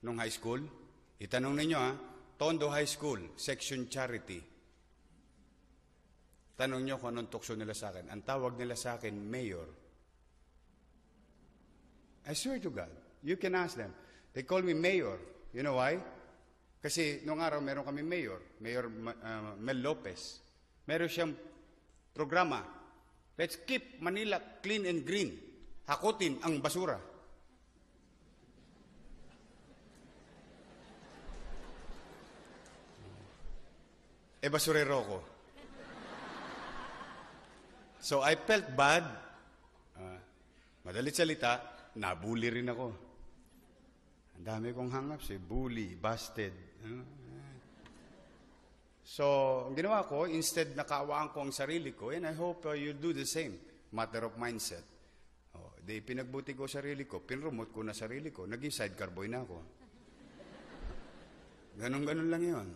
nung high school? Itanong ninyo Tondo High School, Section Charity. Tanong nyo kung anong tukso nila sa akin. Ang tawag nila sa akin, Mayor. I swear to God, you can ask them. They call me Mayor. You know why? Kasi nung araw meron kami Mayor, Mayor Mel Lopez. Meron siyang programa. Let's keep Manila clean and green. Hakutin ang basura. Basurero ko. So I felt bad. Madalit salita, nabully rin ako. Ang dami kong hang-ups bully, busted. So, ang ginawa ko, instead nakaawaan ko ang sarili ko, and I hope you do the same. Matter of mindset. Di pinagbuti ko sarili ko, pinromote ko na sarili ko, naging sidecar boy na ako. Ganon-ganon lang yun.